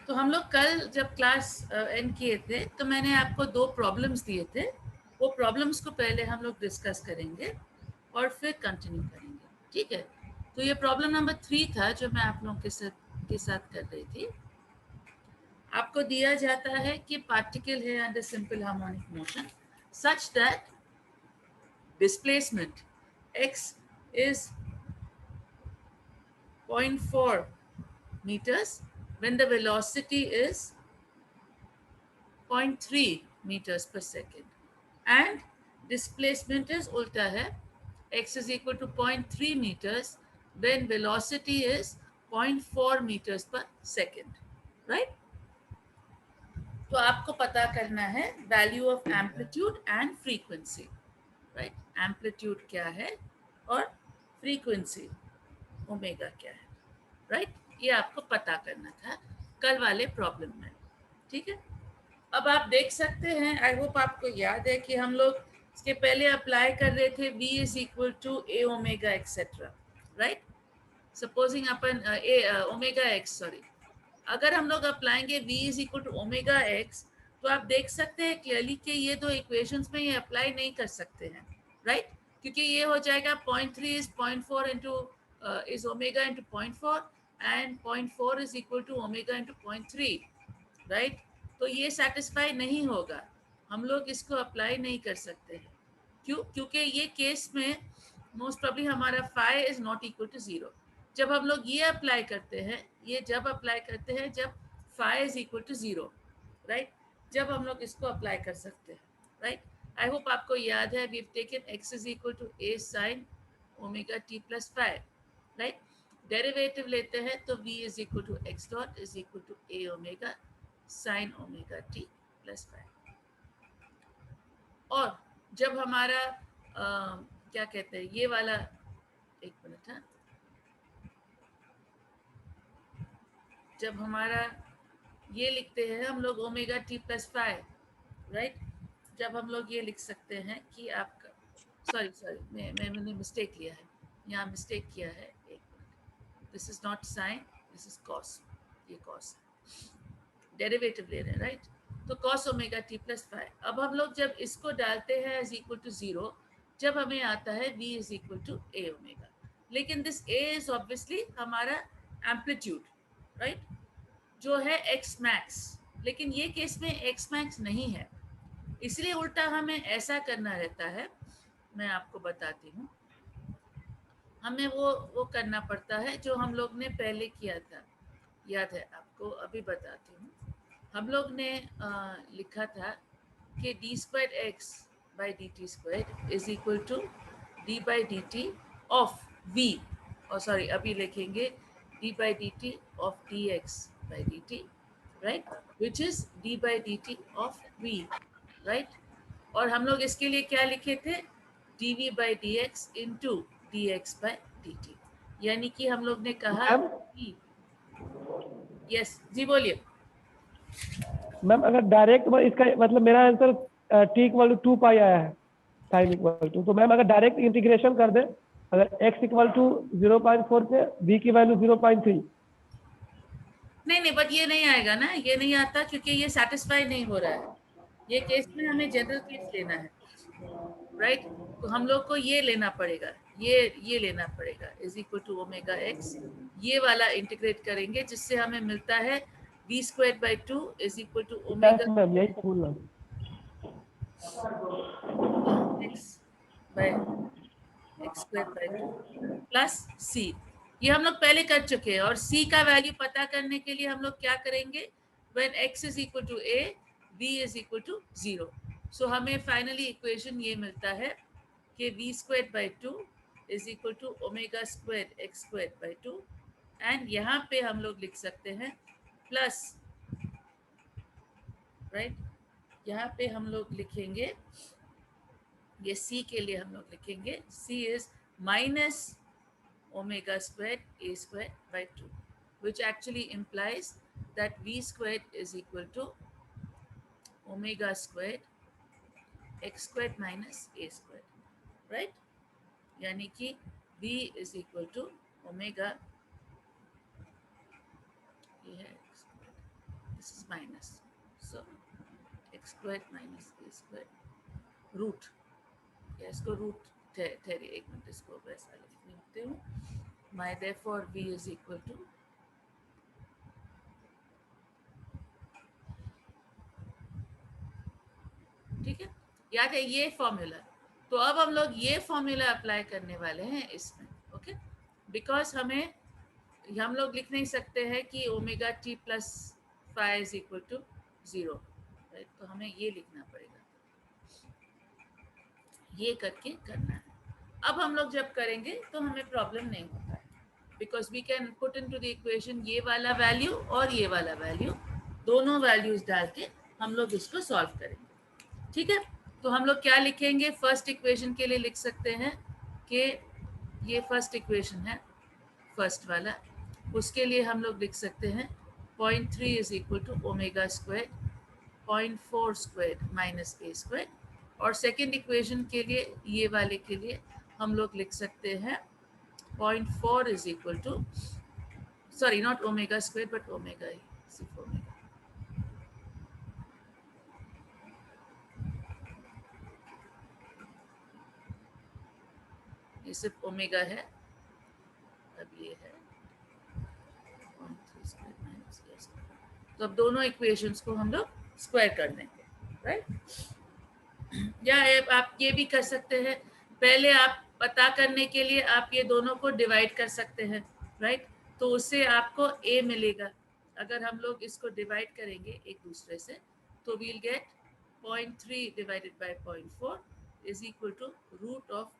तो हम लोग कल जब क्लास एंड किए थे तो मैंने आपको 2 प्रॉब्लम्स दिए थे। वो प्रॉब्लम्स को पहले हम लोग डिस्कस करेंगे और फिर कंटिन्यू करेंगे, ठीक है? तो ये प्रॉब्लम नंबर 3 था जो मैं आप लोगों के साथ कर रही थी। आपको दिया जाता है कि पार्टिकल है under simple harmonic motion such that displacement x is 0.4 meters when the velocity is 0.3 meters per second and displacement is ulta hai x is equal to 0.3 meters when velocity is 0.4 meters per second, right? तो आपको पता करना है value of amplitude and frequency, right? Amplitude क्या है और frequency omega क्या है, राइट? ये आपको पता करना था कल वाले प्रॉब्लम में, ठीक है? अब आप देख सकते हैं, आई होप आपको याद है कि हम लोग इसके पहले अप्लाई कर रहे थे v is equal to a omega etcetera, right? Supposing अपन ओमेगा एक्स, सॉरी, अगर हम लोग अप्लाएंगे v is equal to omega x तो आप देख सकते हैं क्लियरली कि ये दो इक्वेशंस में ये अप्लाई नहीं कर सकते हैं, राइट? क्योंकि ये हो जाएगा 0.3 is 0.4 into is omega into 0.4 and 0.4 is equal to omega into 0.3, right? तो ये सेटिस्फाई नहीं होगा, हम लोग इसको अप्लाई नहीं कर सकते हैं। क्यों? क्योंकि ये केस में मोस्ट प्रॉब्ली हमारा phi is not equal to 0। जब हम लोग ये अप्लाई करते हैं, ये जब अप्लाई करते हैं जब phi is equal to 0, right? जब हम लोग इसको अप्लाई कर सकते हैं, राइट? आई होप आपको याद है we have taken x is equal to a sin omega t plus phi, right? Derivative लेते हैं तो v is equal to x dot is equal to a omega sin omega t plus phi. और जब हमारा क्या कहते हैं ये वाला, एक मिनट, है जब हमारा ये लिखते हैं हम लोग omega t plus five, right? जब हम लोग ये लिख सकते हैं कि आपका, सॉरी मैंने मिस्टेक लिया है, यहाँ मिस्टेक किया है, एक मिनट, this is not sine, this is cos, ये कॉस डेरिवेटिव ले रहे हैं, राइट? तो cos omega t plus five. अब हम लोग जब इसको डालते हैं एज इक्वल टू 0, जब हमें आता है v is equal to a omega, लेकिन दिस a इज ऑब्वियसली हमारा एम्पलीट्यूड, राइट? जो है x मैक्स, लेकिन ये केस में x मैक्स नहीं है, इसलिए उल्टा हमें ऐसा करना रहता है। मैं आपको बताती हूँ, हमें वो करना पड़ता है जो हम लोग ने पहले किया था, याद है आपको? अभी बताती हूँ। हम लोग ने लिखा था कि D square x by D T square is equal to d by D t of v, और सॉरी अभी लिखेंगे d by D t of d x by D t, right? Which is d by D t of v, right? और हम लोग इसके लिए क्या लिखे थे? D v by D x into D x by D t, यानी कि हम लोग ने कहा कि यस जी बोलिए मैम। अगर डायरेक्ट इसका मतलब मेरा आंसर t इक्वल टू 2 पाई आया है साइन इक्वल टू, तो मैम अगर डायरेक्ट इंटीग्रेशन कर दे, अगर x इक्वल टू 0.4 पे v की वैल्यू 0.3। नहीं, बट ये नहीं आएगा ना, ये नहीं आता क्योंकि ये सेटिस्फाई नहीं हो रहा है। ये केस में हमें जनरल केस लेना है, राइट? तो हम लोग को ये लेना पड़ेगा, ये लेना पड़ेगा is equal to omega x, ये वाला इंटीग्रेट करेंगे जिससे हमें मिलता है v square by 2 is equal to omega ma'am यही बोल रहा हूँ। X by x square by 2 plus C, ये हम लोग पहले कर चुके हैं। और c का वैल्यू पता करने के लिए हम लोग क्या करेंगे? When x is equal to a, v is equal to 0। So हमें फाइनली इक्वेशन ये मिलता है कि v square by 2 is equal to omega square x square by 2, and यहाँ पे हम लोग लिख सकते हैं प्लस, राइट? यहाँ पे हम लोग लिखेंगे, ये c के लिए हम लोग लिखेंगे c is minus omega squared a squared by 2, which actually implies that v squared is equal to omega squared x squared minus a squared, right? यानी कि v is equal to omega, ये है x squared this is minus, so x square minus a square root, या इसको root ठहरिए एक minute, इसको वैसा लिखते हूँ, my therefore v is equal to ठीक है, याद है ये फॉर्मूला। तो अब हम लोग ये फॉर्मूला अप्लाई करने वाले हैं इसमें, ओके, बिकॉज हम लोग लिख नहीं सकते हैं कि omega t plus five is equal to 0, right, तो हमें ये लिखना पड़ेगा, ये करके करना है। अब हम लोग जब करेंगे तो हमें प्रॉब्लम नहीं होता है, because we can put into the equation ये वाला वैल्यू और ये वाला वैल्यू, दोनों वैल्यूज डाल के हम लोग इसको सॉल्व करेंगे, ठीक है। तो हम लोग क्या लिखेंगे, फर्स्ट इक्वेशन के लिए लिख सकते हैं कि ये फर्स्ट इक्वेशन है, फर्स्ट वाला, उसके लिए हम लोग लिख सकते हैं 0.3 is equal to omega square 0.4 square minus a square, और सेकेंड इक्वेशन के लिए ये वाले के लिए हम लोग लिख सकते हैं 0.4 is equal to, sorry not omega square but omega ही, सिर्फ ओमेगा, ये सिर्फ ओमेगा है, अब ये है 0.3 स्क्वायर माइनस ए स्क्वायर, तो अब दोनों इक्वेशंस को हम लोग स्क्वायर कर देंगे, राइट। या आप ये भी कर सकते हैं, पहले आप पता करने के लिए आप ये दोनों को डिवाइड कर सकते हैं, राइट, तो उससे आपको a मिलेगा। अगर हम लोग इसको डिवाइड करेंगे एक दूसरे से तो we'll get 0.3 divided by 0.4 is equal to root of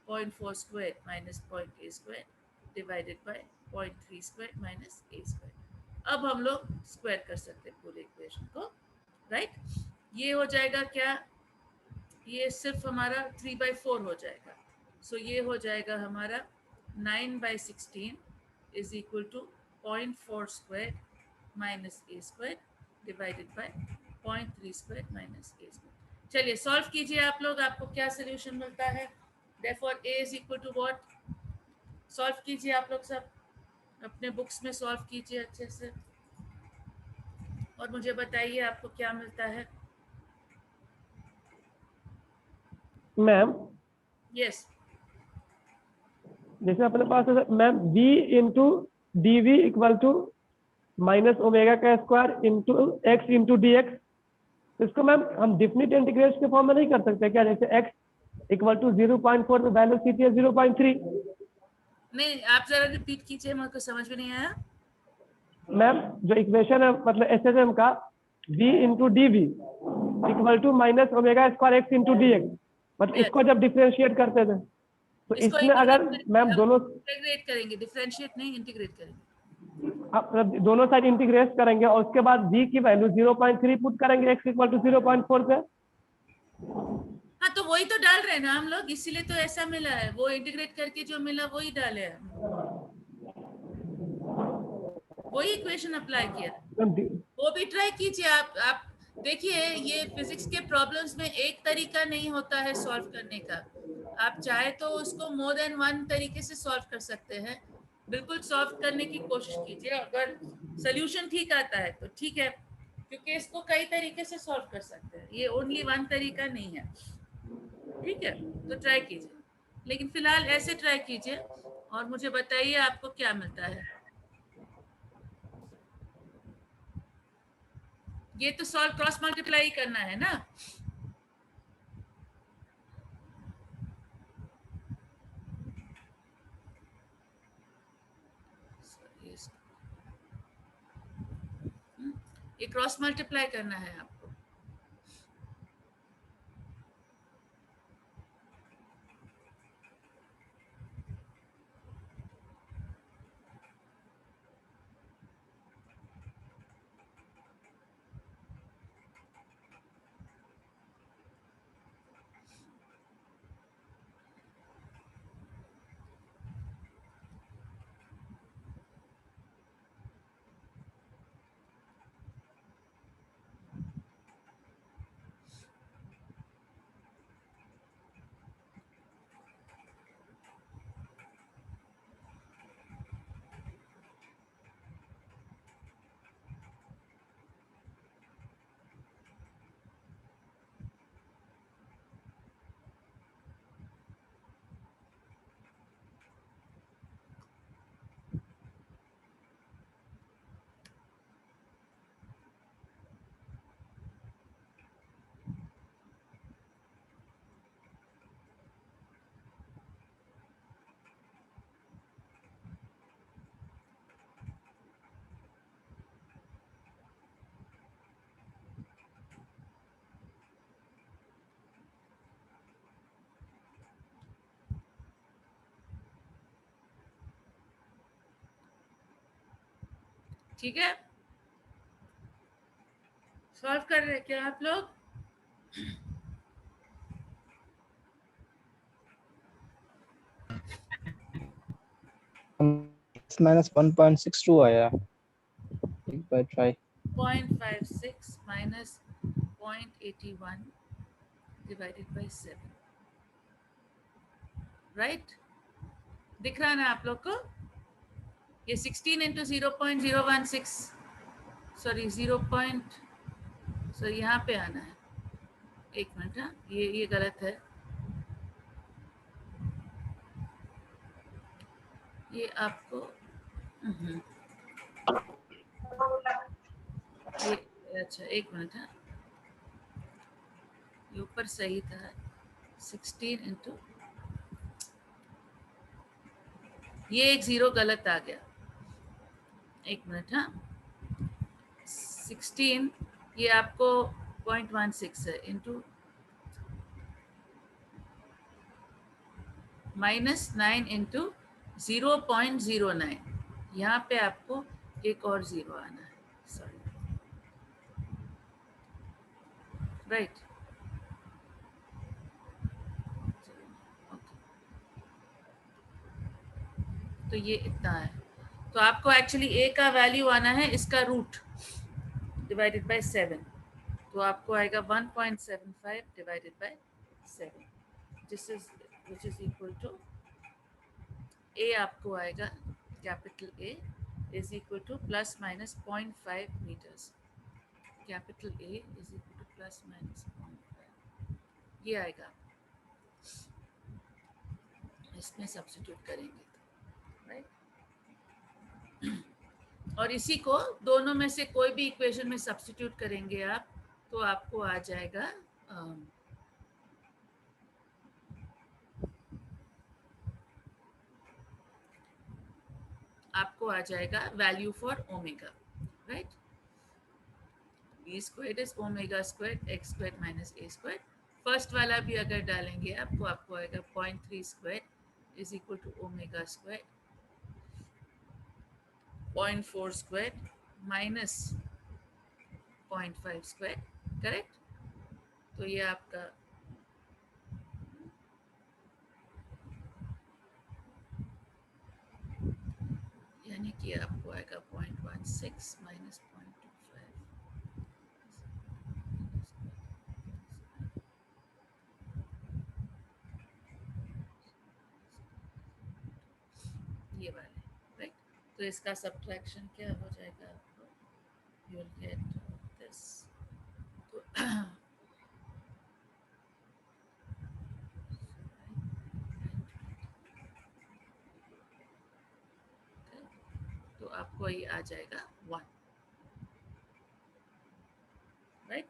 0.4 square minus 0.8 square divided by 0.3 square minus a square. अब हम लोग स्क्वायर कर सकते हैं पूरे इक्वेशन को, राइट। ये हो जाएगा क्या, ये सिर्फ हमारा 3/4 हो जाएगा, सो ये हो जाएगा हमारा 9/16 is equal to 0.4 square minus a square divided by 0.3 square minus a square. चलिए सॉल्व कीजिए आप लोग, आपको क्या सोल्यूशन मिलता है, therefore a is equal to what, solve कीजिए आप लोग सब, अपने बुक्स में सॉल्व कीजिए अच्छे से, और मुझे बताइए आपको क्या मिलता है। मैम यस, जैसे अपने पास है ma'am v into D we equal to minus omega का square into x into D x, इसको मैम हम डिफिनिट इंटीग्रेशन के फॉर्म में नहीं कर सकते क्या, जैसे x इक्वल टू 0.4 में वैल्यू सी थी 0.3। नहीं आप जरा रिपीट कीजिए, मेरे को समझ में नहीं आया। मैम जो इक्वेशन है मतलब एसएसएम का v into D we equal to minus omega square x into D x, मतलब Yes. इसको जब डिफ्रेंशिएट करते थे तो इसको इसमें अगर मैम दोनों इंटीग्रेट करेंगे, डिफरेंशिएट नहीं इंटीग्रेट करेंगे। मतलब दोनों साइड इंटीग्रेट करेंगे और उसके बाद v की वैल्यू 0.3 पुट करेंगे x इक्वल टू 0.4 पे। हाँ तो वही तो डाल रहे हैं ना हम लोग, इसीलिए तो ऐसा मिला है, वो इंटीग्रेट करके जो मिला वही डाले हैं, वही इक्वेशन अप्लाई किया। वो भी ट्राई कीजिए आप देखिए, ये फिजिक्स के प्रॉब्लम्स में एक तरीका नहीं होता है सॉल्व करने का, आप चाहे तो उसको मोर देन वन तरीके से सॉल्व कर सकते हैं, बिल्कुल सॉल्व करने की कोशिश कीजिए, अगर सोल्यूशन ठीक आता है तो ठीक है, क्योंकि इसको कई तरीके से सॉल्व कर सकते हैं, ये ओनली वन तरीका नहीं है, ठीक है। तो ट्राई कीजिए, लेकिन फिलहाल ऐसे ट्राई कीजिए और मुझे बताइए आपको क्या मिलता है। ये तो सॉल्व क्रॉस मल्टीप्लाई करना है ना, ये क्रॉस मल्टीप्लाई करना है आपको। ठीक है, सॉल्व कर रहे हैं क्या आप लोग? माइनस 1.62 आया, एक बार try. 0.56 minus 0.81 divided by 7, right? दिख रहा है ना आप लोग को? ये 16 इंटू 0.016, सॉरी 0. सॉरी यहाँ पे आना है, एक मिनट, हाँ ये गलत है, ये आपको ये, अच्छा एक मिनट, हाँ ये ऊपर सही था, 16 इंटू, ये एक जीरो गलत आ गया, एक मिनट, हाँ 16 ये आपको 0.16 है इंटू -9 इंटू 0.09, यहाँ पे आपको एक और जीरो आना है, सॉरी, राइट, तो ये इतना है, तो आपको एक्चुअली ए का वैल्यू आना है इसका रूट डिवाइडेड बाय 7, तो आपको आएगा 1.75 divided by 7, this is which is equal to, A आपको आएगा capital A is equal to plus minus 0.5 metres, capital A is equal to plus minus 0.5, ये आएगा, इसमें सब्स्टिट्यूट करेंगे तो, राइट? और इसी को दोनों में से कोई भी इक्वेशन में सब्स्टिट्यूट करेंगे आप, तो आपको आ जाएगा value for omega, right? B square is omega square x square minus a square, first वाला भी अगर डालेंगे आप तो आपको आएगा 0.3 square is equal to omega square 0.4 square minus 0.5 square, correct? तो ये आपका यानी कि आपको आएगा 0.16 माइनस 0.25, ये वाले, राइट? तो इसका सब्ट्रैक्शन क्या हो जाएगा आपको, यू विल गेट दिस, तो आपको ये आ जाएगा 1, राइट?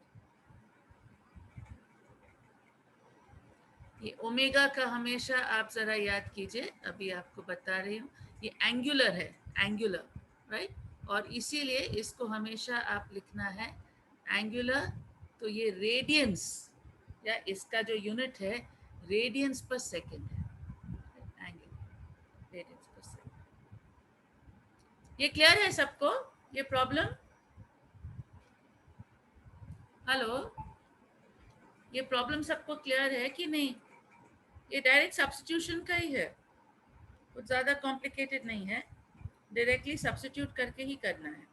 ये ओमेगा का हमेशा आप जरा याद कीजिए, अभी आपको बता रही हूँ, ये एंगुलर है, एंगुलर, राइट? और इसीलिए इसको हमेशा आप लिखना है एंगुलर, तो ये रेडियंस या इसका जो यूनिट है रेडियंस पर सेकेंड है, एंगुलर रेडियंस पर सेकेंड। ये क्लियर है सबको, ये प्रॉब्लम? हेलो, ये प्रॉब्लम सबको क्लियर है कि नहीं? ये डायरेक्ट सब्स्टिट्यूशन का ही है, कुछ ज़्यादा कॉम्प्लिकेटेड नहीं है, डायरेक्टली सब्स्टिट्यूट करके ही करना है।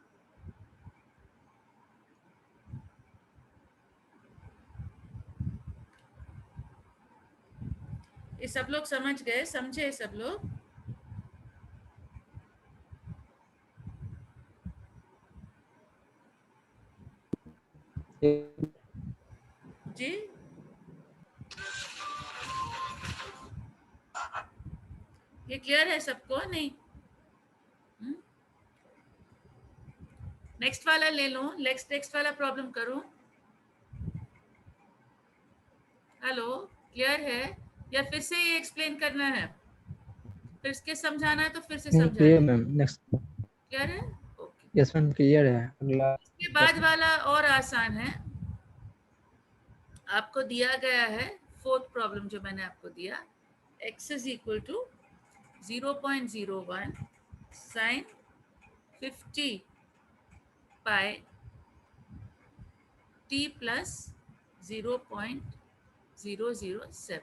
ये सब लोग समझ गए, समझे सब लोग? जी, ये क्लियर है सबको नहीं? नेक्स्ट वाला ले लो, नेक्स्ट वाला प्रॉब्लम करो। हेलो, क्लियर है या फिर से ये एक्सप्लेन करना है? फिर से समझाना है तो फिर से समझा क्लियर दें। Ma'am, next. क्लियर है? ओके। यस मैम, क्लियर है। अगला इसके बाद वाला और आसान है, आपको दिया गया है फोर्थ प्रॉब्लम जो मैंने आपको दिया, x is equal to 0.01 sine 50 pi t plus 0.007।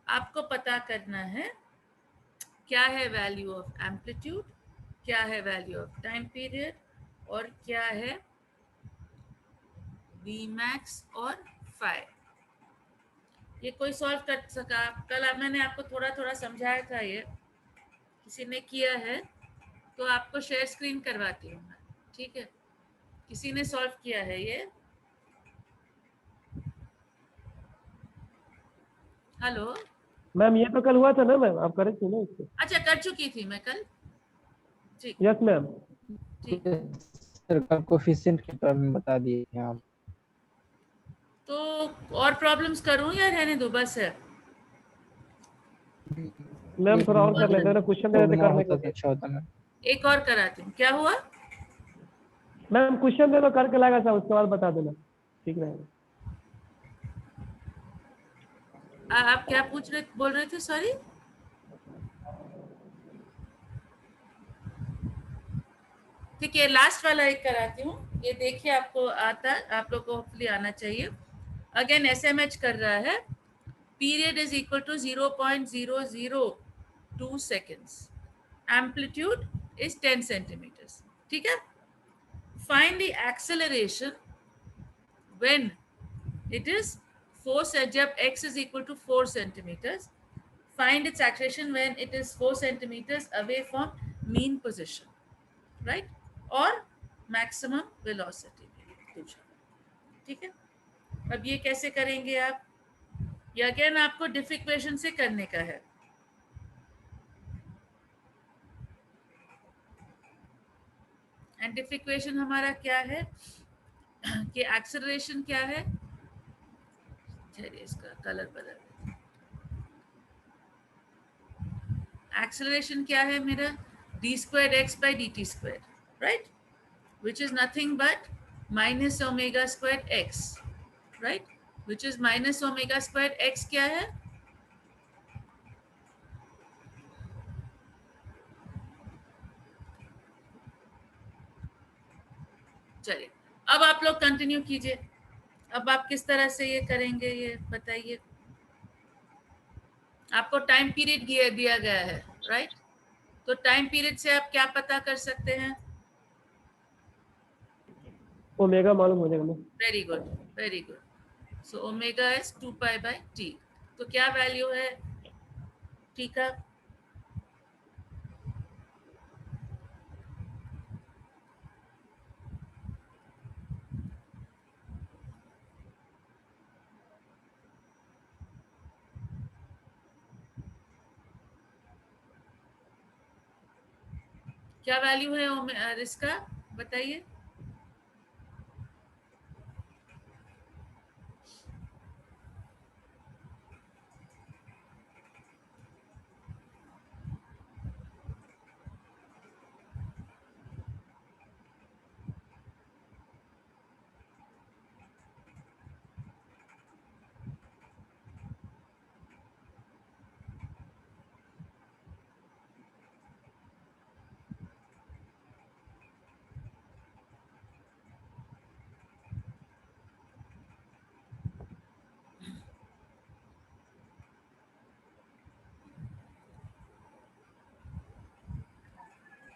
आपको पता करना है क्या है वैल्यू ऑफ एम्पलीट्यूड, क्या है वैल्यू ऑफ टाइम पीरियड, और क्या है वी मैक्स और फाई। ये कोई सॉल्व कर सका? कल मैंने आपको थोड़ा थोड़ा समझाया था, ये किसी ने किया है तो आपको शेयर स्क्रीन करवाती हूँ मैं, ठीक है? किसी ने सॉल्व किया है ये? हेलो? मैम ये तो कल हुआ था ना मैम, आप करेक्ट थी ना इसको? अच्छा, कर चुकी थी मैं कल। ठीक यस मैम। ठीक। सर का कोफिशिएंट के टर्म में बता दिए थे आप। तो और प्रॉब्लम्स करूं या रहने दो, बस है? मैम एक थोड़ा और कर लेते मतलब हैं ना, क्वेश्चन दे देते छोड़ना करने होता के तो लिए। अच्छा होता ना। एक और कराती हूँ, क्या हुआ? मैम क्वेश्चन दे दो करके लाएगा सर, उसके बाद बता देना, ठीक रहेगा। आप क्या बोल रहे थे, सॉरी? ठीक है, लास्ट वाला एक कराती हूँ, ये देखिए आपको आता, आप लोग को होपफुली आना चाहिए। अगेन एसएमएच कर रहा है। Period is equal to 0.002 seconds, amplitude is 10 centimetres, ठीक है? Find the acceleration when it is 4 जब x is equal to 4 centimeters. Find its acceleration when it is 4 centimeters away from mean position, right? और maximum velocity पूछा, ठीक है? अब ये कैसे करेंगे आप? ये अगेन आपको डिफ इक्वेशन से करने का है। एंड डिफ इक्वेशन हमारा क्या है कि एक्सेलरेशन क्या है, चलिए इसका कलर बदल, एक्सेलरेशन क्या है मेरा, D square x by D T square, right? Which is nothing but minus omega square x, right? Which is minus omega square x क्या है? चलिए, अब आप लोग कंटिन्यू कीजिए। अब आप किस तरह से ये करेंगे, ये बताइए। आपको टाइम पीरियड दिया गया है, राइट? तो टाइम पीरियड से आप क्या पता कर सकते हैं? ओमेगा मालूम हो जाएगा ma'am. Very good, very good. So omega is 2 pi by T. तो क्या वैल्यू है टी का? क्या वैल्यू है इसका, बताइए।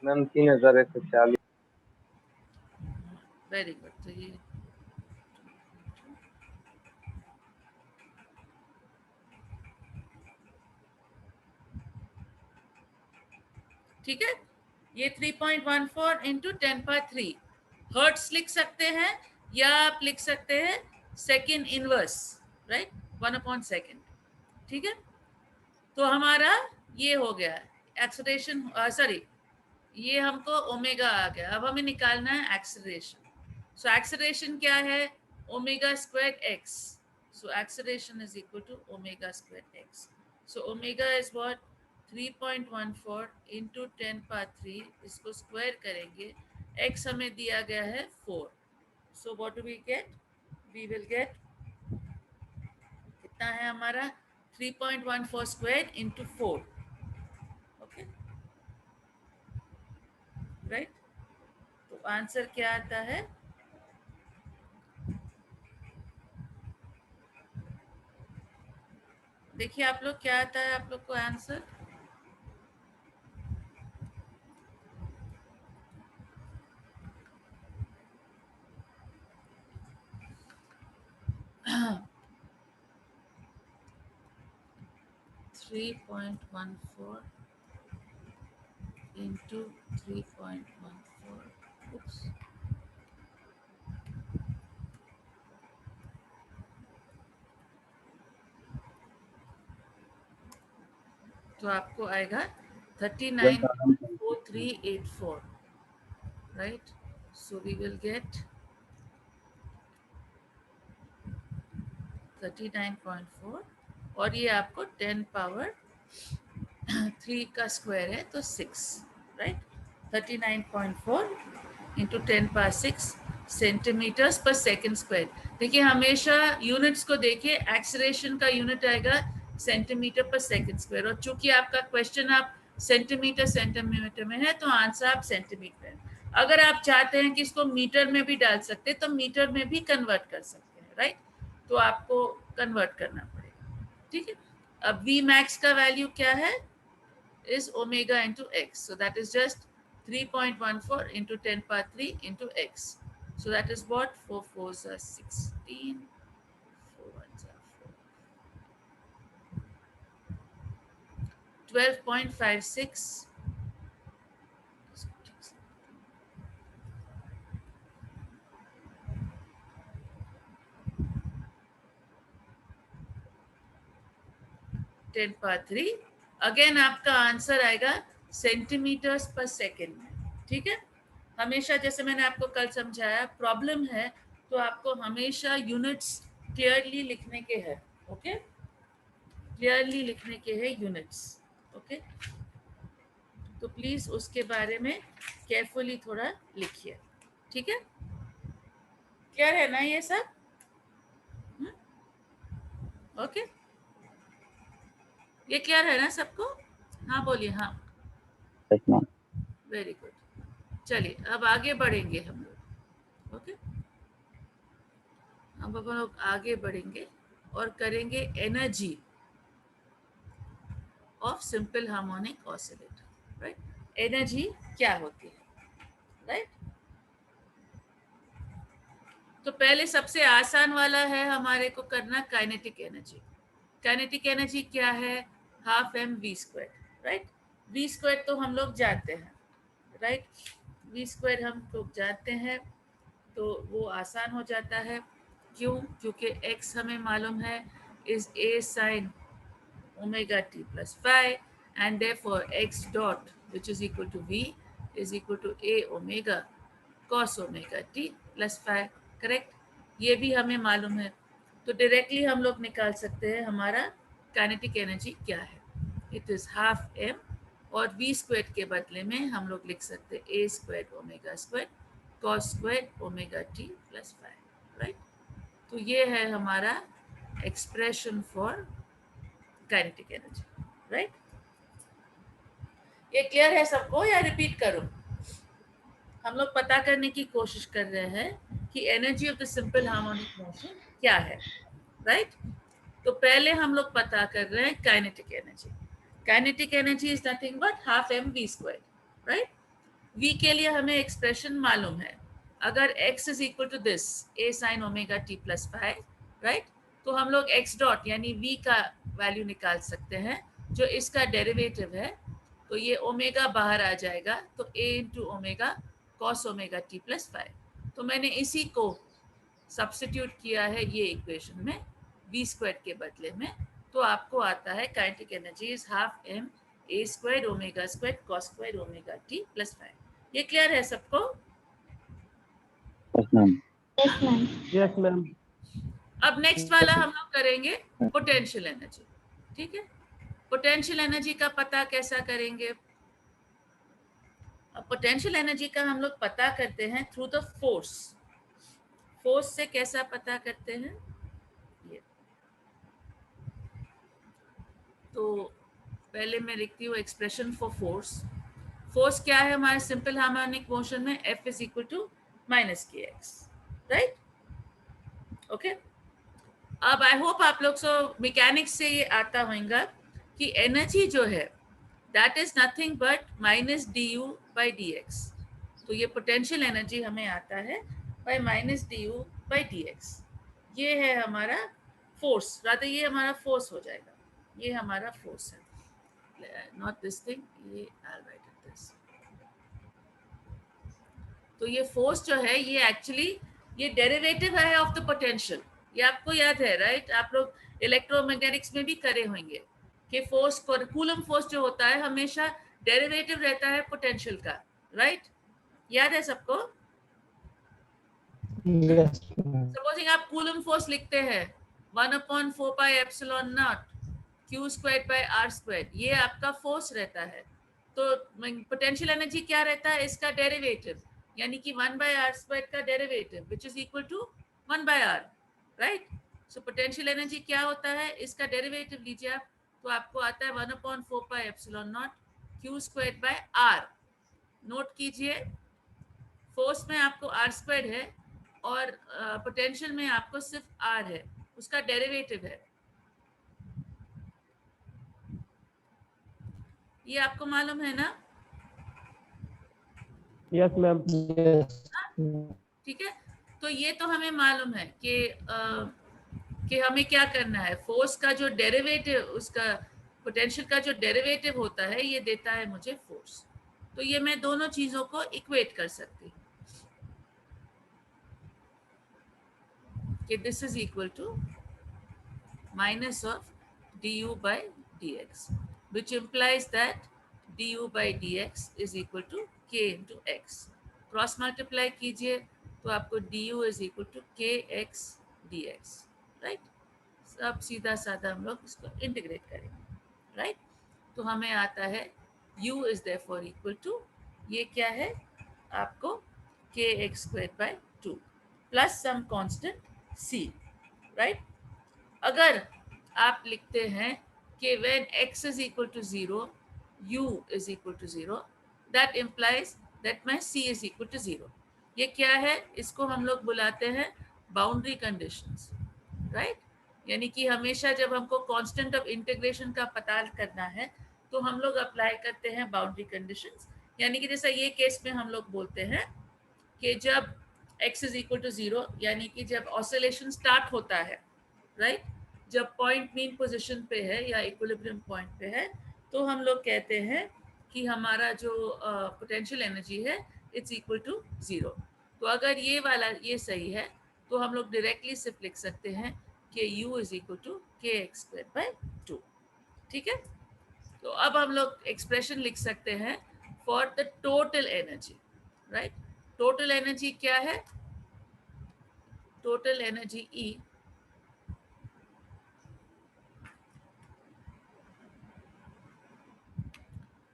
मैम 3140। Very good. तो ये ठीक है, ये 3.14 इंटू 10⁻³ हर्ट्स लिख सकते हैं, या आप लिख सकते हैं सेकेंड इनवर्स, राइट? 1/2, ठीक है? तो हमारा ये हो गया एक्सेलरेशन, सॉरी, ये हमको ओमेगा आ गया। अब हमें निकालना है एक्सेलरेशन। सो एक्सेलरेशन क्या है? Omega square x. So acceleration is equal to omega square x. So omega is what, 3.14 into 10⁻³, इसको स्क्वायर करेंगे, एक्स हमें दिया गया है 4। So what do we get? We will get, कितना है हमारा, 3.14 स्क्वायर इंटू 4, ओके, राइट? तो आंसर क्या आता है? देखिए आप लोग, क्या आता है आप लोग को answer? Three point one four into 3.14. Oops. तो आपको आएगा 39.4384, right? So we will get 39.4, और ये आपको 10 पावर 3 का स्क्वायर है तो 6, राइट? 39.4 इंटू 10 पावर 6 सेंटीमीटर्स पर सेकेंड स्क्वायर। देखिए हमेशा यूनिट्स को देखिए, एक्सेलरेशन का यूनिट आएगा सेंटीमीटर पर सेकेंड स्क्वायर, और चूंकि आपका क्वेश्चन आप सेंटीमीटर में है तो आंसर आप सेंटीमीटर। अगर आप चाहते हैं कि इसको मीटर में भी डाल सकते तो मीटर में भी कन्वर्ट कर सकते हैं, राइट? तो आपको कन्वर्ट करना पड़ेगा, ठीक है? अब V max का वैल्यू क्या है? is omega into x. So that is just 3.14 into 10 power 3 into x. So that is what? 4 4s are 16, 4 1s are 4. 12.56. 10 power 3, again आपका आंसर आएगा सेंटीमीटर्स पर सेकेंड में, ठीक है? हमेशा जैसे मैंने आपको कल समझाया, प्रॉब्लम है तो आपको हमेशा यूनिट्स क्लियरली लिखने के हैं, ओके? क्लियरली लिखने के हैं यूनिट्स, ओके? तो प्लीज उसके बारे में केयरफुली थोड़ा लिखिए, ठीक है? क्लियर है ना ये सब? ओके, ये क्लियर है ना सबको? हाँ बोलिए। हाँ, Yes, ma'am. Very good. चलिए अब आगे बढ़ेंगे हम लोग, ओके? अब हम लोग आगे बढ़ेंगे और करेंगे energy of simple harmonic oscillator, right? Energy क्या होती है, राइट? तो पहले सबसे आसान वाला है हमारे को करना काइनेटिक एनर्जी। काइनेटिक एनर्जी क्या है? Half m v square, right? V square तो हम लोग जानते हैं, राइट? वी स्क्वायर हम लोग जानते हैं, तो वो आसान हो जाता है। क्यों? क्योंकि x हमें मालूम है is a sin omega t plus phi, and therefore x dot, which is equal to v, is equal to a omega cos omega t plus phi, correct? ये भी हमें मालूम है, तो डायरेक्टली हम लोग निकाल सकते हैं हमारा काइनेटिक एनर्जी क्या है। इट इज हाफ m, और v स्क्वायर के बदले में हम लोग लिख सकते हैं a square omega square cos square omega t plus phi, right? तो ये है हमारा expression for kinetic energy, right? ये क्लियर है सबको या रिपीट करूं? हम लोग पता करने की कोशिश कर रहे हैं कि energy of the simple harmonic motion क्या है, राइट? तो पहले हम लोग पता कर रहे हैं kinetic energy. Kinetic energy is nothing but half m v square, right? v के लिए हमें एक्सप्रेशन मालूम है, अगर x is equal to this a sin omega t plus phi, right? तो हम लोग x डॉट यानी v का वैल्यू निकाल सकते हैं, जो इसका डेरिवेटिव है। तो ये ओमेगा बाहर आ जाएगा, तो a into omega cos omega t plus five. तो मैंने इसी को सब्स्टिट्यूट किया है ये इक्वेशन में v स्क्वायर के बदले में, तो आपको आता है kinetic energy is half m a square omega square cos square omega t plus five. ये क्लियर है सबको? Yes, ma'am. Yes ma'am. अब नेक्स्ट वाला हम लोग करेंगे पोटेंशियल एनर्जी, ठीक है? पोटेंशियल एनर्जी का पता कैसा करेंगे? अब पोटेंशियल एनर्जी का हम लोग पता करते हैं थ्रू द फोर्स। फोर्स से कैसा पता करते हैं? ये तो पहले मैं लिखती हूँ एक्सप्रेशन फॉर फोर्स। फोर्स क्या है हमारे सिंपल हार्मोनिक मोशन में? F is equal to minus के एक्स, राइट? ओके, अब आई होप आप लोग सो मैकेनिक्स से ये आता होगा कि एनर्जी जो है that is nothing but minus D you by D x. तो ये पोटेंशियल एनर्जी हमें आता है by minus D you by D x. ये है हमारा फोर्स, रादर ये हमारा फोर्स हो जाएगा, ये हमारा फोर्स है, नॉट दिस थिंग, ये आई राइट इट दिस। तो ये फोर्स जो है ये एक्चुअली ये डेरिवेटिव है ऑफ द पोटेंशियल। ये आपको याद है, राइट? आप लोग इलेक्ट्रोमैग्नेटिक्स में भी करे होंगे कि फोर्स, कूलम फोर्स जो होता है हमेशा डेरिवेटिव रहता है पोटेंशियल का, राइट? याद है सबको? Yes, ma'am. सपोजिंग आप कूलम फोर्स लिखते हैं 1/4 pi epsilon not Q square by R square, ये आपका फोर्स रहता है। तो पोटेंशियल एनर्जी क्या रहता है? इसका डेरिवेटिव, यानी कि 1/r स्क्वायर का derivative which is equal to 1/r, right? So potential energy क्या होता है? इसका डेरिवेटिव लीजिए आप, तो आपको आता है 1/4 pi epsilon not Q square by R। Note कीजिए, फोर्स में आपको R स्क्वायर है और पोटेंशियल में आपको सिर्फ R है, उसका डेरिवेटिव है। ये आपको मालूम है ना? Yes ma'am. Yes. ठीक है, तो ये तो हमें मालूम है कि हमें क्या करना है। फोर्स का जो डेरिवेटिव, उसका पोटेंशियल का जो डेरिवेटिव होता है ये देता है मुझे फोर्स। तो ये मैं दोनों चीजों को इक्वेट कर सकती हूँ कि this is equal to minus of d you by D x, which implies that d you by D x is equal to k into x. Cross multiply कीजिए तो आपको d u is equal to k x d x, right? सब सीधा साधा हम लोग इसको integrate करेंगे, राइट? तो हमें आता है u is therefore equal to, ये क्या है आपको, k x square by 2 plus some constant c, right? अगर आप लिखते हैं कि when x is equal to 0 u is equal to 0, that implies that my c is equal to 0। ये क्या है? इसको हम लोग बुलाते हैं बाउंड्री कंडीशंस, राइट? यानी कि हमेशा जब हमको कांस्टेंट ऑफ इंटीग्रेशन का पता करना है तो हम लोग अप्लाई करते हैं बाउंड्री कंडीशंस। यानी कि जैसा ये केस में हम लोग बोलते हैं कि जब x इज इक्वल टू 0, यानी कि जब ऑसिलेशन स्टार्ट होता है, राइट? जब पॉइंट मीन पोजीशन पे है या इक्विलिब्रियम पॉइंट पे है, तो हम लोग कहते हैं कि हमारा जो पोटेंशियल एनर्जी है इट्स इक्वल टू 0। तो अगर ये वाला ये सही है तो हम लोग डायरेक्टली सिर्फ लिख सकते हैं कि u is equal to k x square by 2, ठीक है? तो अब हम लोग एक्सप्रेशन लिख सकते हैं for the total energy, right? Total energy क्या है? Total energy E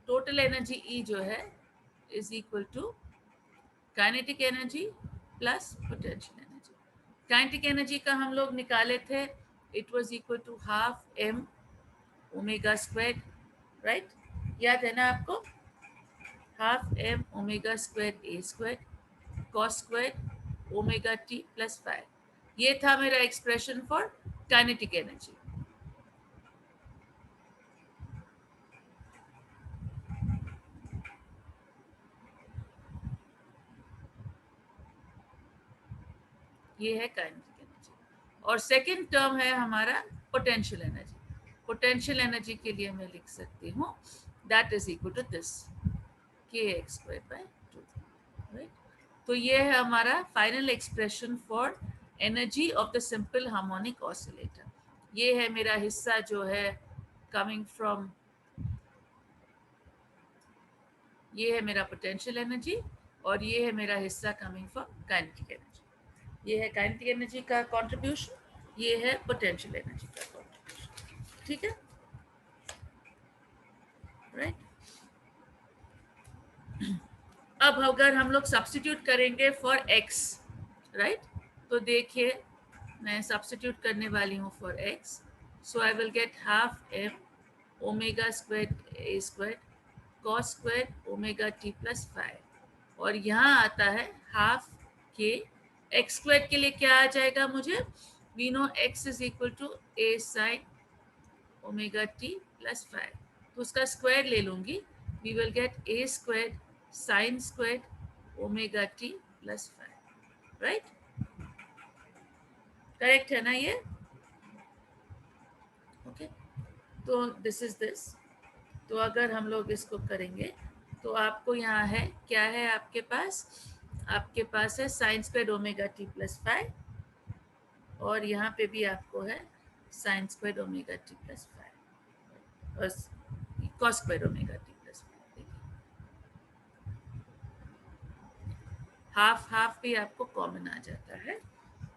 total energy E जो है is equal to kinetic energy plus potential energy. Kinetic energy का हम लोग निकाले थे, it was equal to half m omega square, right? याद है ना आपको? Half m omega square a square cos square omega t plus 5। ये था मेरा एक्सप्रेशन फॉर काइनेटिक एनर्जी। ये है काइनेटिक एनर्जी। और सेकंड टर्म है हमारा पोटेंशियल एनर्जी। पोटेंशियल एनर्जी के लिए मैं लिख सकती हूँ that is equal to this k x square by 2, right? तो ये है हमारा final expression for energy of the simple harmonic oscillator. ये है मेरा हिस्सा जो है कमिंग फ्रॉम, ये है मेरा पोटेंशियल एनर्जी और ये है मेरा हिस्सा कमिंग फ्रॉम काइनेटिक एनर्जी। ये है काइनेटिक एनर्जी का कंट्रीब्यूशन, ये है पोटेंशियल एनर्जी का कंट्रीब्यूशन, ठीक है, राइट? अब अगर हम लोग सब्स्टिट्यूट करेंगे फॉर x, राइट? तो देखिए मैं सब्स्टिट्यूट करने वाली हूँ for x, so I will get half m omega square a square cos square omega t plus 5, और यहाँ आता है हाफ के एक्स स्क्वायर के लिए क्या आ जाएगा मुझे, we know x is equal to a sine omega t plus 5, तो उसका स्क्वायर ले लूंगी, we will get a square sine square omega t plus 5, right? Correct है ना ये? ओके, तो दिस इज दिस। तो अगर हम लोग इसको करेंगे तो आपको यहाँ है, क्या है आपके पास है sine square omega t plus 5, और यहाँ पे भी आपको है sine square omega t plus 5 और cos square omega t plus 5। Half half भी आपको कॉमन आ जाता है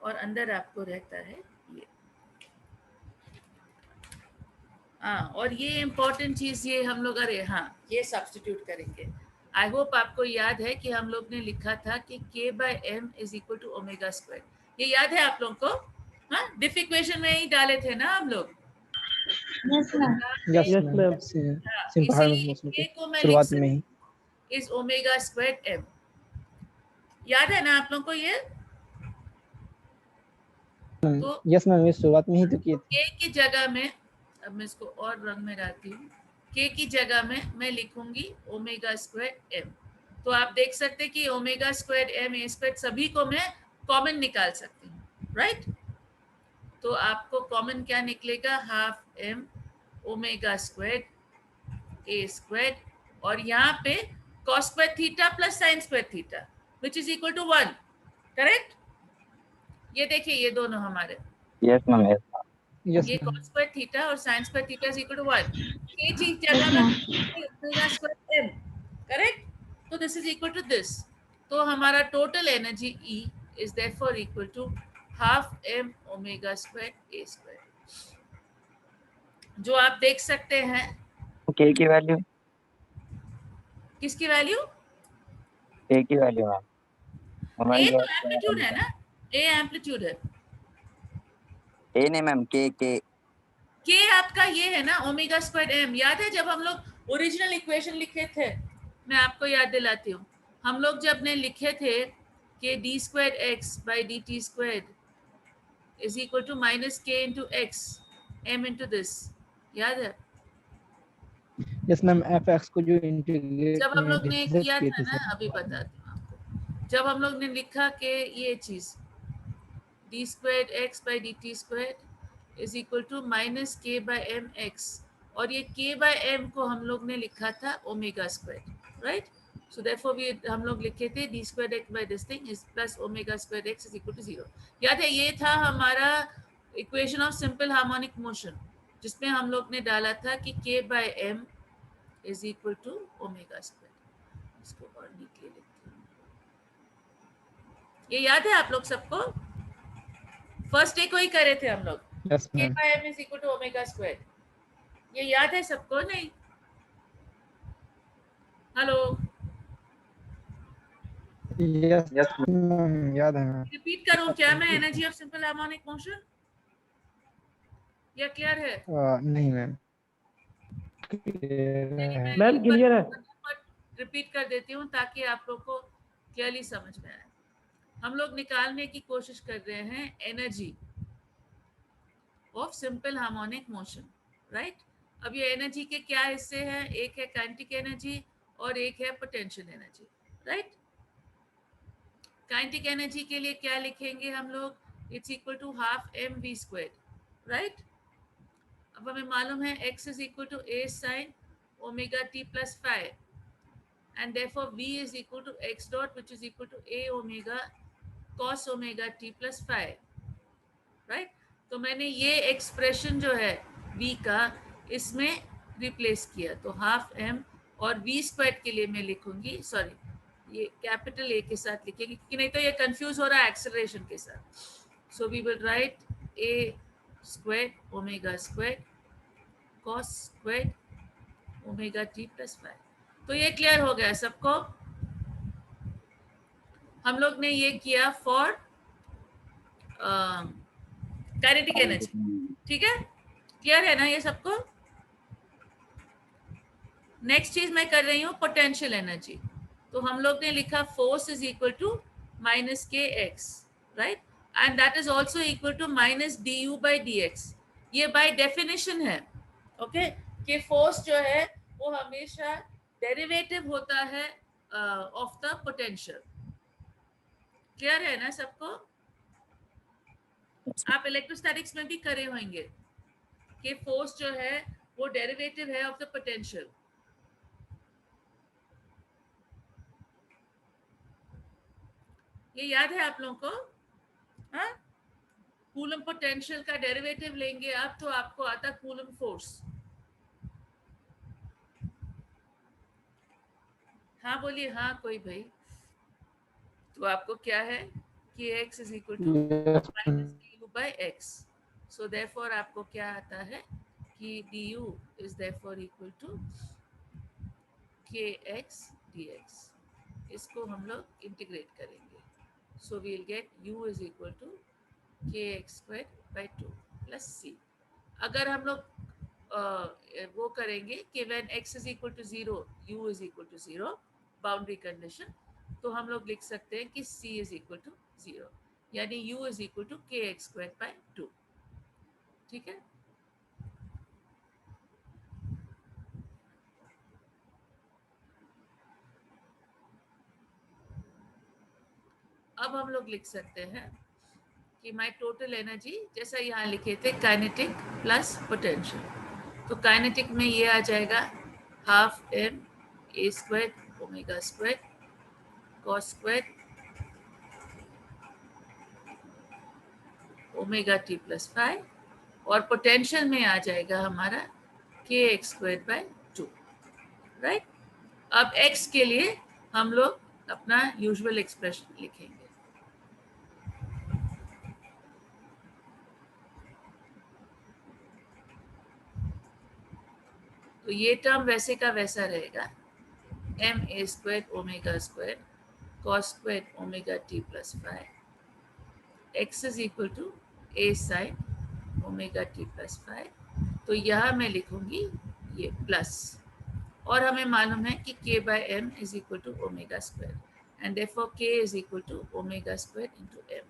और अंदर आपको रहता है ये। हाँ, और ये इम्पोर्टेंट चीज ये हम लोग, अरे हाँ, ये सब्स्टिट्यूट करेंगे। आई होप आपको याद है कि हम लोग ने लिखा था कि k by m is equal to omega square, ये याद है आप लोग को? हाँ, डिफ इक्वेशन में ही डाले थे ना हम लोग? Yes Yes, ma'am, ma'am. Simple harmonic इसीलिए मोशन के k को मैं लिख शुरुआत में ही। सकती इज ओमेगा स्क्वायर एम, याद है ना आप लोग को ये? तो यस मैम, ये शुरुआत में ही तो किए थे। k की जगह में, अब मैं इसको और रंग में डालती हूँ, k की जगह में मैं लिखूंगी ओमेगा स्क्वायर एम। तो आप देख सकते हैं कि omega square m a square सभी को मैं कॉमन निकाल सकती हूँ, राइट? तो आपको कॉमन क्या निकलेगा, half m omega square a square, और यहाँ पे cos square theta plus sine square theta which is equal to 1, correct? ये देखिए ये दोनों हमारे, यस मैम, यस यस ये मैम, cos स्क्वायर थीटा और sin square theta is equal to 1, k की जगह में ओमेगा स्क्वायर m, करेक्ट? तो this is equal to this, तो हमारा total energy E is therefore equal to half m omega square a square, जो आप देख सकते हैं। के की वैल्यू, किसकी वैल्यू? के की वैल्यू मैम, a हमारी तो गैस एम्पलीट्यूड है ना, a एम्पलीट्यूड है, ए नहीं मैम, के k आपका ये है ना ओमेगा स्क्वायर m। याद है जब हम लोग ओरिजिनल इक्वेशन लिखे थे, मैं आपको याद दिलाती हूँ, हम लोग जब ने लिखे थे कि D square x by D T square is equal to minus K into x M into this, याद है? यस मैम, एफ को जो इंटीग्रेट जब हम लोग ने डिफरेंशिएट किया किए था थे ना, सर। अभी बताती हूँ आपको, जब हम लोग ने लिखा कि ये चीज d square x by D T square is equal to minus k by m x, और ये के बाई एम को हम लोग ने लिखा था omega square, right? So therefore we हम लोग लिखे थे d square x by this thing is plus omega square x is equal to 0। याद है, ये था हमारा equation of simple harmonic motion, जिसमें हम लोग ने डाला था कि k by m is equal to omega square. इसको और नीचे लिखती हूँ, ये याद है आप लोग सबको? फर्स्ट डे को ही करे थे हम लोग, yes k ma'am, by m is equal to omega square, ये याद है सबको? नहीं? हेलो, यस यस मैम, याद है मैम। रिपीट करूं क्या मैं energy of simple harmonic motion, या क्लियर है? नहीं मैम, मैम क्लियर है। रिपीट कर देती हूँ ताकि आप लोग को क्लियरली समझ में आए। हम लोग निकालने की कोशिश कर रहे हैं energy of simple harmonic motion, right? अब ये एनर्जी के क्या हिस्से हैं, एक है काइनेटिक एनर्जी और एक है potential energy, right? Kinetic energy के लिए क्या लिखेंगे हम लोग, it's equal to half m v square, right? अब हमें मालूम है x is equal to a sine omega t plus 5, and therefore v is equal to x dot which is equal to a omega cos omega t plus 5, right? तो मैंने ये expression जो है v का इसमें रिप्लेस किया, तो half m, और v स्क्वायर के लिए मैं लिखूंगी, सॉरी ये कैपिटल A के साथ लिखेंगे क्योंकि नहीं तो ये कंफ्यूज हो रहा है एक्सेलरेशन के साथ। So we will write a square omega square cos square omega t plus 5। तो ये क्लियर हो गया सबको? हम लोग ने ये किया फॉर काइनेटिक एनर्जी, ठीक है? क्लियर है ना ये सबको? नेक्स्ट चीज मैं कर रही हूँ पोटेंशियल एनर्जी। तो हम लोग ने लिखा force is equal to minus के x, right, and that is also equal to minus D you by D x. ये बाय डेफिनेशन है, ओके, कि फोर्स जो है वो हमेशा डेरिवेटिव होता है ऑफ द पोटेंशियल। क्लियर है ना सबको? आप इलेक्ट्रोस्टैटिक्स में भी करे होंगे कि फोर्स जो है वो डेरिवेटिव है ऑफ द पोटेंशियल। ये याद है आप लोगों को? हाँ, कूलम पोटेंशियल का डेरिवेटिव लेंगे आप तो आपको आता कूलम फोर्स। हाँ बोलिए, हाँ कोई भाई। तो आपको क्या है कि x is equal to Yes, minus D you by x. So therefore आपको क्या आता है कि d u is therefore equal to k x d x. इसको हम लोग इंटीग्रेट करेंगे। So we'll get u is equal to k x square by two plus c. अगर हम लोग वो करेंगे कि when x is equal to zero u is equal to zero, boundary condition, तो हम लोग लिख सकते हैं कि c is equal to zero, यानी u is equal to k x square by two. ठीक है, अब हम लोग लिख सकते हैं कि माई टोटल एनर्जी, जैसा यहाँ लिखे थे काइनेटिक प्लस पोटेंशियल, तो काइनेटिक में ये आ जाएगा half m a square omega square cos square omega t plus five, और पोटेंशियल में आ जाएगा हमारा k x square by two, right. अब एक्स के लिए हम लोग अपना यूजुअल एक्सप्रेशन लिखेंगे। तो ये टर्म वैसे का वैसा रहेगा, m a square omega square cos square omega t plus five x is equal to a sine omega t plus five. तो यहाँ मैं लिखूंगी ये प्लस, और हमें मालूम है कि k by m is equal to omega square and therefore k is equal to omega square into m।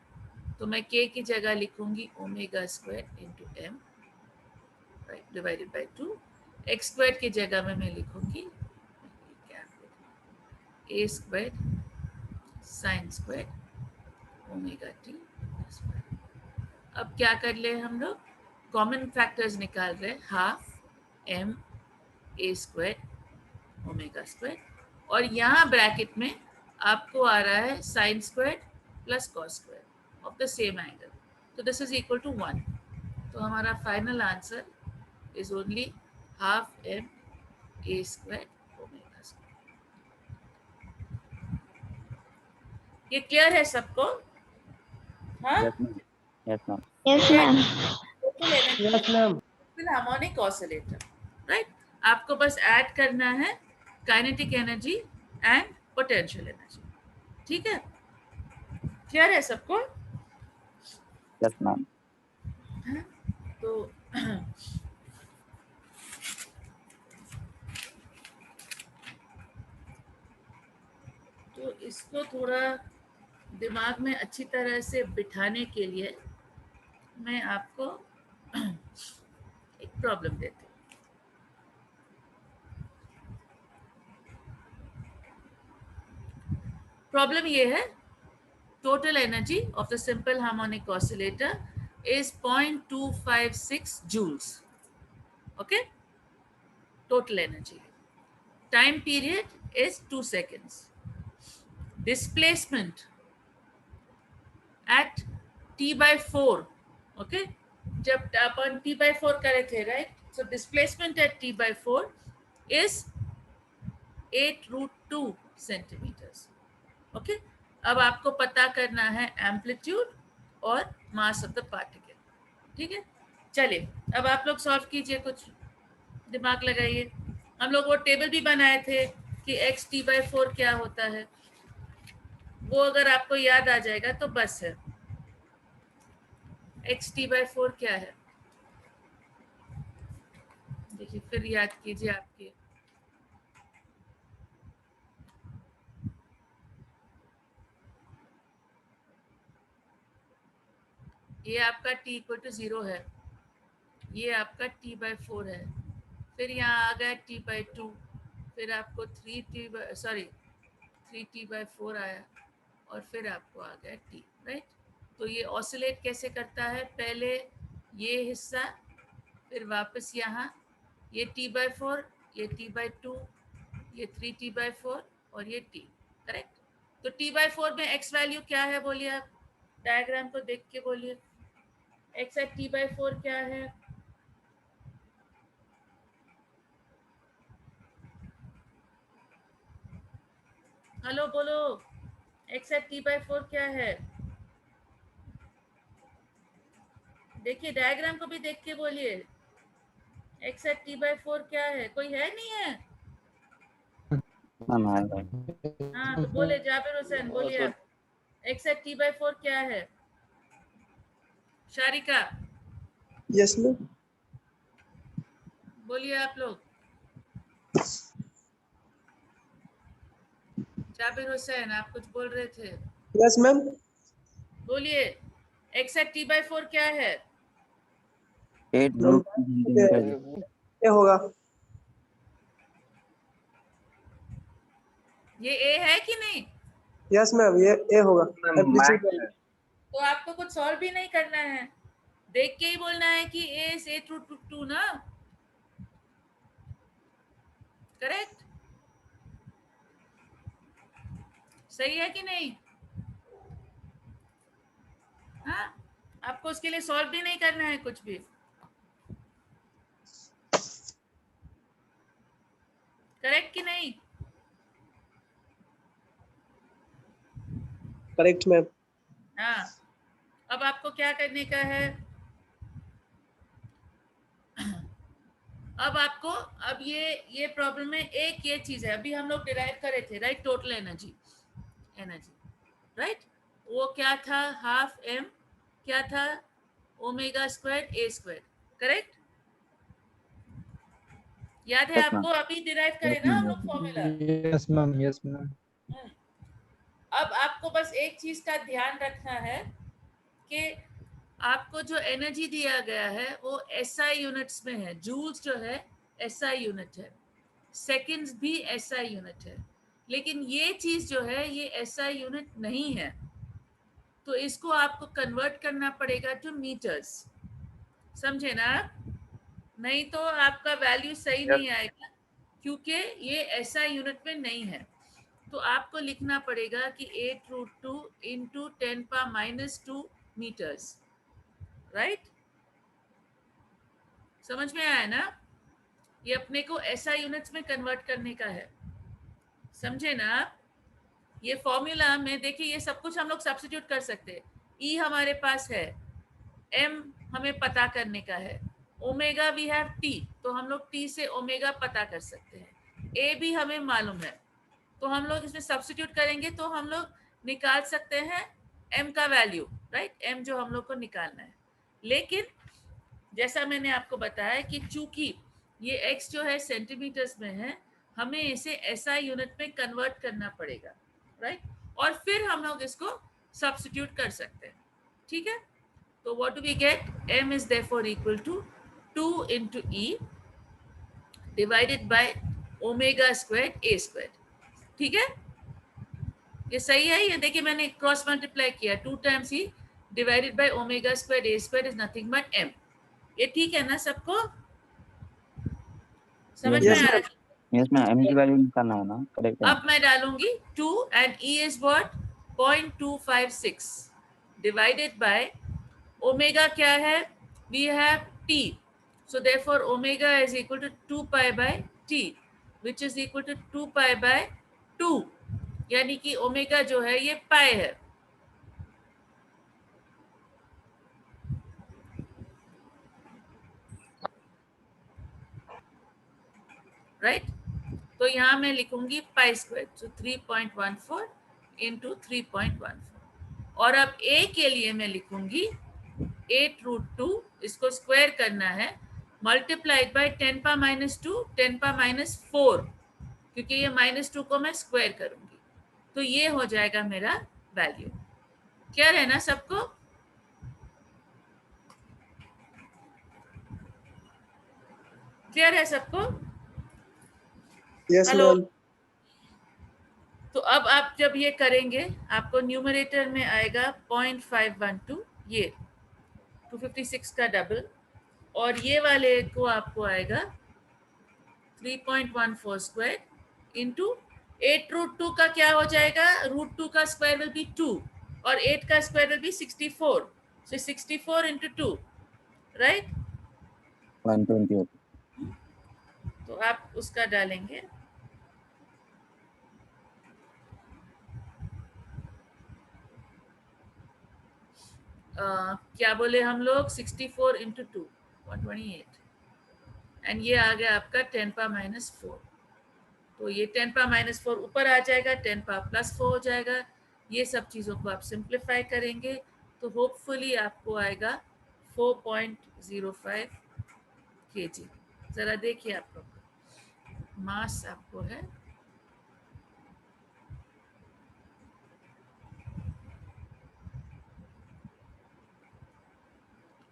तो मैं k की जगह लिखूंगी omega square into m divided by 2। x स्क्वायर की जगह में मैं लिखूंगी क्या, a square sine square omega t plus five. अब क्या कर ले हम लोग, कॉमन फैक्टर्स निकाल रहे हैं, half m a square omega square, और यहाँ ब्रैकेट में आपको आ रहा है sine square plus cos square of the same angle, तो दिस इज इक्वल टू 1। तो हमारा final answer is only half m a square omega square. ये क्लियर है सबको? हाँ, Yes, ma'am. Yes, ma'am. Yes, ma'am. Total energy yes ma'am. Harmonic oscillator, right. आपको बस add करना है kinetic energy and potential energy. ठीक है, क्लियर है सबको? Yes, ma'am. तो तो इसको थोड़ा दिमाग में अच्छी तरह से बिठाने के लिए मैं आपको एक प्रॉब्लम देती हूँ। प्रॉब्लम ये है, total energy of the simple harmonic oscillator is 0.256 joules. Okay, total energy. Time period is 2 seconds. Displacement at t by 4. Okay, जब अपन t by 4 करे थे, right? So displacement at t by 4 is 8√2 centimeters. Okay, अब आपको पता करना है amplitude और mass of the particle. ठीक है, चलिए अब आप लोग सॉल्व कीजिए, कुछ दिमाग लगाइए। हम लोग वो टेबल भी बनाए थे कि x t by 4 क्या होता है, वो अगर आपको याद आ जाएगा तो बस है। x t by 4 क्या है, देखिए फिर याद कीजिए आपके। ये आपका t इक्वल टू 0 है, ये आपका t/4 है, फिर यहाँ आ गया t/2, फिर आपको 3t/4 आया, और फिर आपको आ गया t, राइट। तो ये ऑसिलेट कैसे करता है, पहले ये हिस्सा, फिर वापस यहाँ, ये t/4, ये t/2, ये 3t/4 और ये t, करेक्ट। तो t/4 में x वैल्यू क्या है, बोलिए आप, डायग्राम को देख के बोलिए, x एट t/4 क्या है। हेलो बोलो, x एट t/4 क्या है, देखिए डायग्राम को भी देख के बोलिए, x एट t/4 क्या है, कोई है नहीं है। मैम आ गया। हाँ तो बोले जाबिर हुसैन, बोलिए आप, x एट t/4 क्या है। Sharika yes ma'am. बोलिए आप लोग, जाबिर हुसैन आप कुछ बोल रहे थे, यस मैम। बोलिए x एट t/4 क्या है। 8 √2 सेंटीमीटर। ये होगा। ये a है कि नहीं, यस मैम, ये होगा। एम्पलीट्यूड। तो आपको कुछ सॉल्व भी नहीं करना है, देख के ही बोलना है कि a is 8 √2 ना, करेक्ट, सही है कि नहीं। हाँ, आपको उसके लिए सॉल्व भी नहीं करना है कुछ भी, करेक्ट कि नहीं। Correct ma'am. हाँ, अब आपको क्या करने का है, अब आपको, अब ये प्रॉब्लम में एक ये चीज है, अभी हम लोग डिराइव करे थे, राइट, टोटल एनर्जी, राइट, वो क्या था, हाफ m, क्या था, omega square a square, correct, याद है Yes, आपको, ma'am. अभी डिराइव करे ना हम लोग formula. Yes ma'am, yes ma'am. अब आपको बस एक चीज का ध्यान रखना है कि आपको जो एनर्जी दिया गया है वो SI यूनिट्स में है, जूल्स जो है SI यूनिट है, सेकंड्स भी SI यूनिट है, लेकिन ये चीज जो है ये SI यूनिट नहीं है, तो इसको आपको कन्वर्ट करना पड़ेगा टू मीटर्स, समझे ना आप? नहीं तो आपका वैल्यू सही नहीं आएगा, क्योंकि ये SI यूनिट में नहीं है। तो आपको लिखना पड़ेगा कि 8 √2 इंटू 10⁻² मीटर्स, राइट, समझ में आया ना, ये अपने को SI यूनिट्स में कन्वर्ट करने का है, समझे ना आप। ये फॉर्मूला में देखिए, ये सब कुछ हम लोग सब्स्टिट्यूट कर सकते हैं, E हमारे पास है, M हमें पता करने का है, ओमेगा वी हैव T, तो हम लोग T से ओमेगा पता कर सकते हैं, A भी हमें मालूम है, तो हम लोग इसमें सब्स्टिट्यूट करेंगे तो हम लोग निकाल सकते हैं m का वैल्यू, राइट, m जो हम लोग को निकालना है। लेकिन जैसा मैंने आपको बताया कि चूंकि ये x जो है सेंटीमीटर्स में है, हमें इसे SI यूनिट में कन्वर्ट करना पड़ेगा, राइट, और फिर हम लोग इसको सब्स्टिट्यूट कर सकते हैं, ठीक है। तो what do we get, m is therefore equal to 2 into E divided by omega square a square, ठीक है, ये सही है। ये देखिए मैंने क्रॉस मल्टीप्लाई किया, 2 times he divided by omega square a square is nothing but m, ये ठीक है ना सबको, समझ में यस आ रहा मैम। है। Yes, ma'am. M की वैल्यू निकालना है ना, करेक्ट है। अब मैं डालूंगी 2 and E is what 0.256 divided by omega क्या है, we have t, so therefore omega is equal to 2 pi by t which is equal to 2 pi by 2, यानी कि ओमेगा जो है ये पाई है, राइट, तो यहाँ मैं लिखूंगी पाई स्क्वायर, तो 3.14 इंटू 3.14, और अब a के लिए मैं लिखूंगी 8 √2, इसको स्क्वायर करना है, मल्टीप्लाइड बाय 10⁻², 10⁻⁴, क्योंकि ये -2 को मैं स्क्वायर करूंगी, तो ये हो जाएगा मेरा वैल्यू। क्लियर है ना सबको। क्लियर है सबको? Yes hello. मैम। तो अब आप जब ये करेंगे आपको न्यूमरेटर में आएगा 0.512, ये 256 का डबल, और ये वाले को आपको आएगा 3.14 स्क्वायर इंटू 8√2 का क्या हो जाएगा, √2 का स्क्वायर विल बी 2 और 8 का square will be 64, so 64 into 2, right? 120 तो आप उसका डालेंगे, क्या बोले हम लोग, 64 इंटू 2 128, एंड ये आ गया आपका 10 पावर -4। तो ये 10 पावर -4 ऊपर आ जाएगा, 10 पावर +4 हो जाएगा। ये सब चीज़ों को आप सिंप्लीफाई करेंगे तो होपफुली आपको आएगा 4.05 kg। ज़रा देखिए आप लोग, मास आपको है,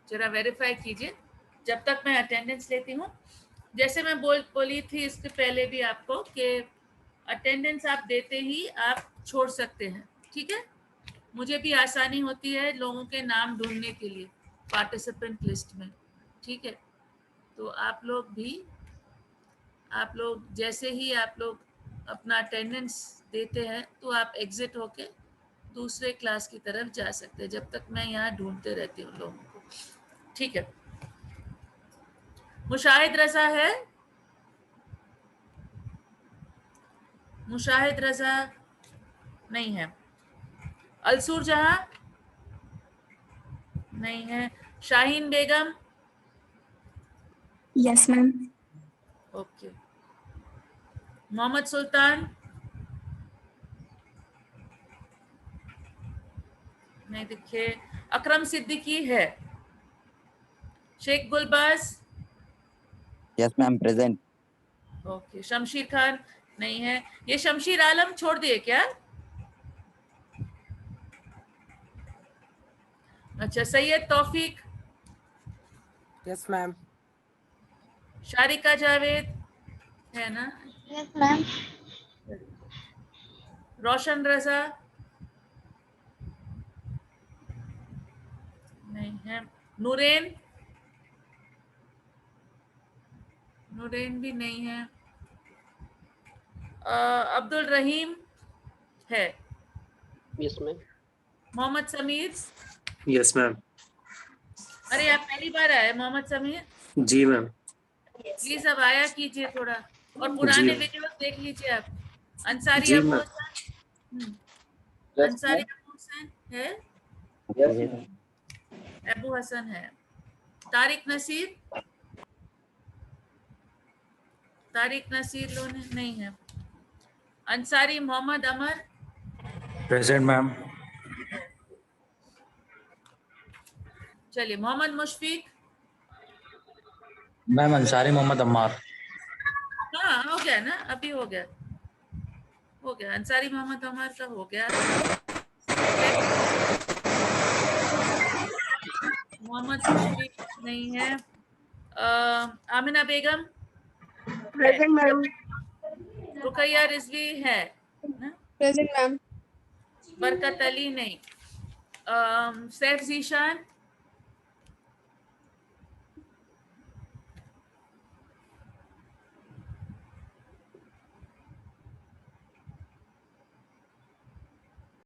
जरा वेरीफाई कीजिए जब तक मैं अटेंडेंस लेती हूँ। जैसे मैं बोली थी इसके पहले भी आपको कि अटेंडेंस आप देते ही आप छोड़ सकते हैं, ठीक है? मुझे भी आसानी होती है लोगों के नाम ढूंढने के लिए पार्टिसिपेंट लिस्ट में, ठीक है? तो आप लोग जैसे ही आप लोग अपना अटेंडेंस देते हैं तो आप एग्जिट होके दूसरे क्लास की तरफ जा सकते हैं, जब तक मैं यहाँ ढूंढते रहती हूँ लोगों को, ठीक है? मुशाहिद रजा है? मुशाहिद रजा नहीं है। अलसूर जहां नहीं है। Shaheen Begum? Yes ma'am. Okay. Mohammad Sultan? नहीं दिखे। अकरम सिद्दीकी है। Sheikh Gulbaz? Yes ma'am present. Okay. Shamsheer Khan? नहीं है। ये शमशीर आलम छोड़ दिए क्या? अच्छा। सैयद तौफीक? Yes ma'am. शारिका जावेद है ना? Yes ma'am. रोशन रजा? नहीं है। नूरेन? नूरेन भी नहीं है। अब्दुल रहीम है। Yes ma'am. Mohammad Sameer? Yes ma'am. अरे आप पहली बार आए मोहम्मद समीर? जी मैम। प्लीज अब आया कीजिए थोड़ा, और पुराने वीडियोस देख लीजिए आप। अंसारी जी अबू मैम। हसन? अंसारी अबू हसन है? अबू हसन है। तारिक नसीर? तारिक नसीर लोने नहीं है। अंसारी मोहम्मद अमर? Present ma'am. चलिए। मोहम्मद मुशफिक? मैम अंसारी मोहम्मद अम्मार। हाँ हो गया ना, अभी हो गया, हो गया। अंसारी मोहम्मद अमर का हो गया। मोहम्मद मुशफिक नहीं है। आमिना बेगम? Present ma'am. रुकैया रिजवी है ना? Present ma'am. बरकत अली नहीं। सैफ जीशान?